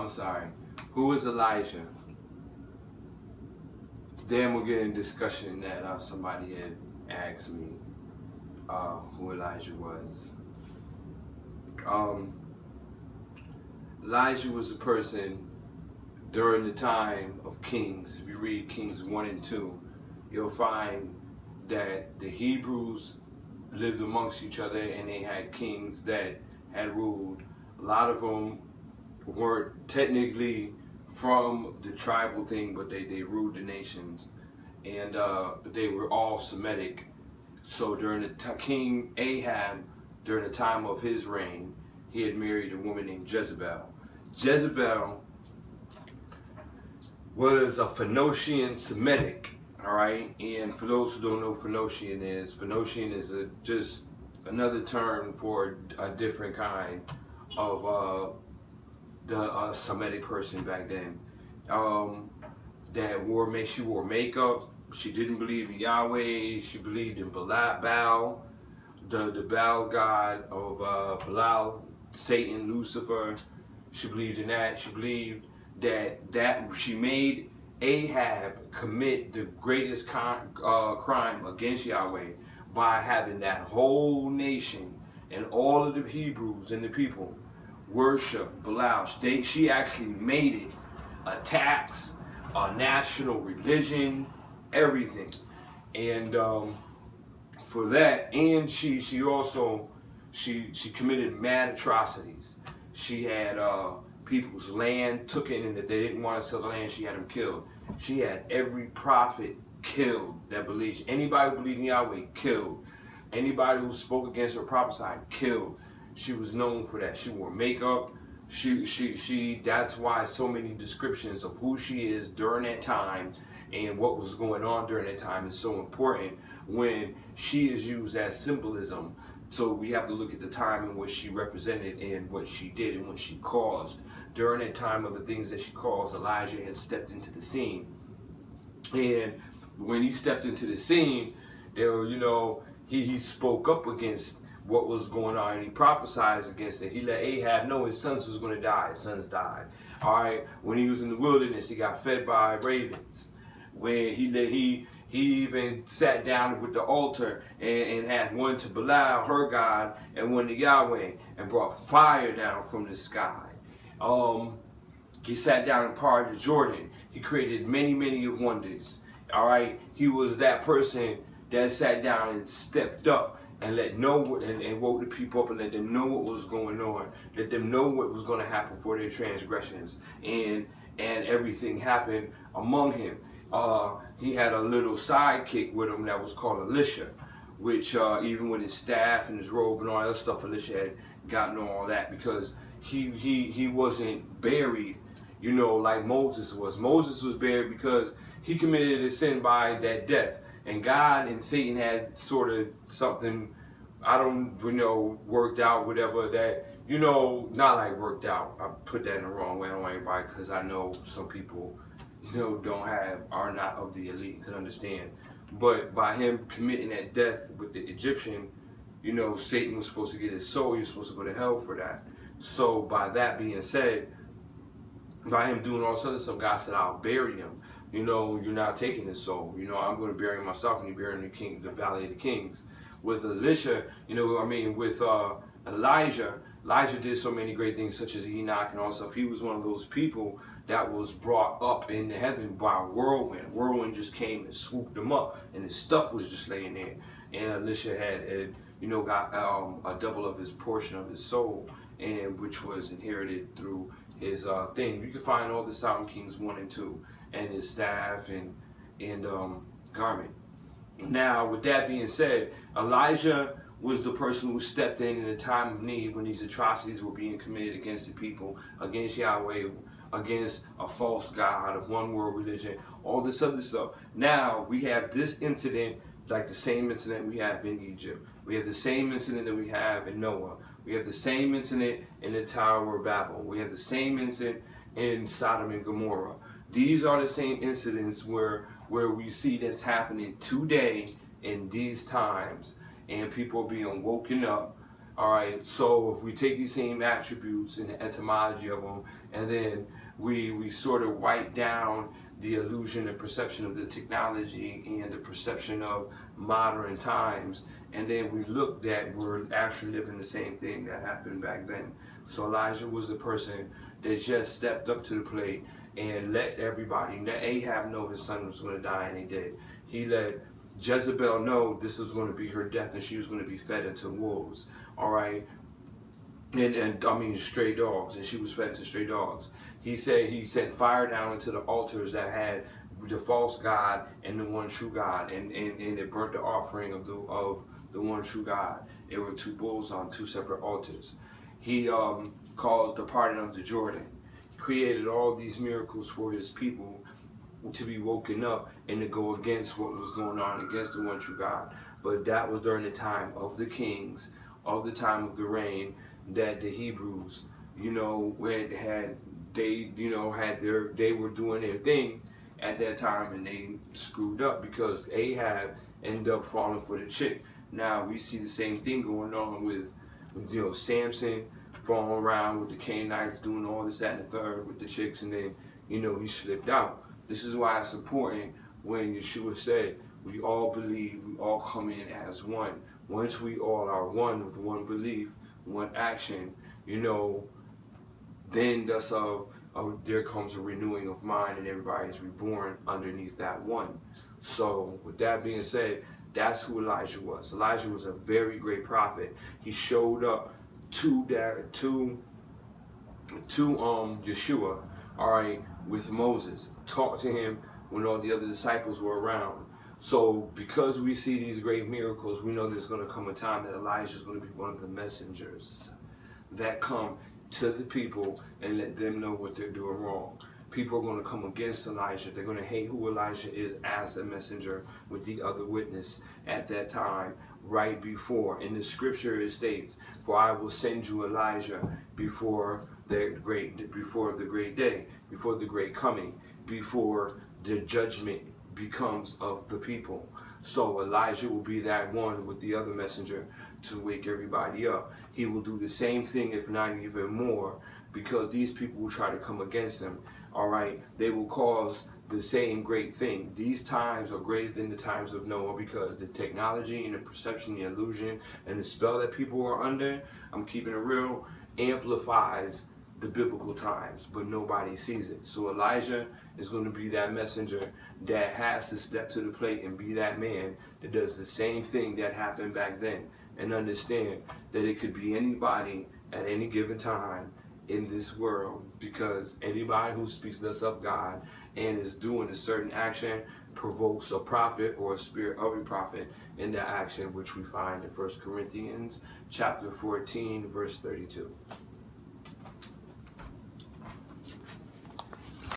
I'm sorry. Who was Elijah? Today I'm gonna get in discussion that somebody had asked me who Elijah was. Um, Elijah was a person during the time of Kings. If you read Kings 1 and 2, you'll find that the Hebrews lived amongst each other and they had kings that had ruled. A lot of them weren't technically from the tribal thing, but they ruled the nations, and they were all Semitic. So during the King Ahab, during the time of his reign, he had married a woman named Jezebel. Jezebel was a Phoenician Semitic, all right? And for those who don't know what Phoenician is just another term for a different kind of the Semitic person back then. She wore makeup. She didn't believe in Yahweh. She believed in Baal, the Baal god of Baal, Satan, Lucifer. She believed in that. She believed that she made Ahab commit the greatest crime against Yahweh by having that whole nation and all of the Hebrews and the people worship Baal. She actually made it a tax, a national religion, everything. And for that, and she also committed mad atrocities. She had people's land took in, and if they didn't want to sell the land, she had them killed. She had every prophet killed that believed. Anybody who believed in Yahweh, killed. Anybody who spoke against her prophesied, killed. She was known for that. She wore makeup. That's why so many descriptions of who she is during that time and what was going on during that time is so important when she is used as symbolism. So we have to look at the time and what she represented and what she did and what she caused. During that time of the things that she caused, Elijah had stepped into the scene. And when he stepped into the scene, there were, he spoke up against what was going on, and he prophesied against it. He let Ahab know his sons was going to die. His sons died. All right. When he was in the wilderness, he got fed by ravens. When he even sat down with the altar and had one to Baal, her god, and one to Yahweh, and brought fire down from the sky. He sat down and parted the Jordan. He created many, many of wonders. All right. He was that person that sat down and stepped up and and woke the people up and let them know what was going on. Let them know what was going to happen for their transgressions. And everything happened among him. He had a little sidekick with him that was called Elisha, which even with his staff and his robe and all that stuff, Elisha had gotten all that because he wasn't buried, like Moses was. Moses was buried because he committed a sin by that death. And God and Satan had sort of something, worked out, whatever that, not like worked out. I put that in the wrong way. I don't want everybody, because I know some people, are not of the elite, could understand. But by him committing that death with the Egyptian, Satan was supposed to get his soul. He was supposed to go to hell for that. So by that being said, by him doing all this other stuff, God said, I'll bury him. You're not taking his soul. I'm going to bury him myself, and you bury him in the Valley of the Kings. With Elisha, with Elijah did so many great things, such as Enoch and all stuff. He was one of those people that was brought up into heaven by a whirlwind. A whirlwind just came and swooped him up, and his stuff was just laying there. And Elisha had got a double of his portion of his soul, and which was inherited through his thing. You can find all this out in Kings 1 and 2. And his staff and garment. Now, with that being said, Elijah was the person who stepped in a time of need when these atrocities were being committed against the people, against Yahweh, against a false god, a one world religion, all this other stuff. Now we have this incident, like the same incident we have in Egypt. We have the same incident that we have in Noah. We have the same incident in the Tower of Babel. We have the same incident in Sodom and Gomorrah. These are the same incidents where we see this happening today in these times, and people are being woken up. All right, so if we take these same attributes and the etymology of them, and then we sort of wipe down the illusion and perception of the technology and the perception of modern times, and then we look that we're actually living the same thing that happened back then. So Elijah was the person that just stepped up to the plate and let everybody, let Ahab know his son was going to die, and he did. He let Jezebel know this was going to be her death, and she was going to be fed into wolves. All right, and I mean stray dogs, and she was fed to stray dogs. He said he sent fire down into the altars that had the false god and the one true God, and it burnt the offering of the one true God. It were two bulls on two separate altars. He caused the parting of the Jordan. He created all these miracles for his people to be woken up and to go against what was going on, against the one true God. But that was during the time of the kings, of the time of the reign, that the Hebrews, you know, they were doing their thing at that time, and they screwed up because Ahab ended up falling for the chick. Now we see the same thing going on with Samson falling around with the Canaanites, doing all this, that, and the third with the chicks, and then he slipped out. This is why it's important when Yeshua said, we all believe, we all come in as one. Once we all are one with one belief, one action, then there comes a renewing of mind, and everybody is reborn underneath that one. So with that being said, that's who Elijah was. Elijah was a very great prophet. He showed up to Yeshua, all right, with Moses, talked to him when all the other disciples were around. So because we see these great miracles, we know there's going to come a time that Elijah is going to be one of the messengers that come to the people and let them know what they're doing wrong. People are going to come against Elijah. They're going to hate who Elijah is as a messenger with the other witness at that time, right before. In the scripture it states, for I will send you Elijah before the great day, before the great coming, before the judgment becomes of the people. So Elijah will be that one with the other messenger to wake everybody up. He will do the same thing, if not even more, because these people will try to come against him. All right, they will cause the same great thing. These times are greater than the times of Noah, because the technology and the perception, the illusion, and the spell that people are under, I'm keeping it real, amplifies the biblical times, but nobody sees it. So Elijah is going to be that messenger that has to step to the plate and be that man that does the same thing that happened back then, and understand that it could be anybody at any given time in this world, because anybody who speaks thus of God and is doing a certain action provokes a prophet or a spirit of a prophet in the action, which we find in 1 Corinthians chapter 14, verse 32.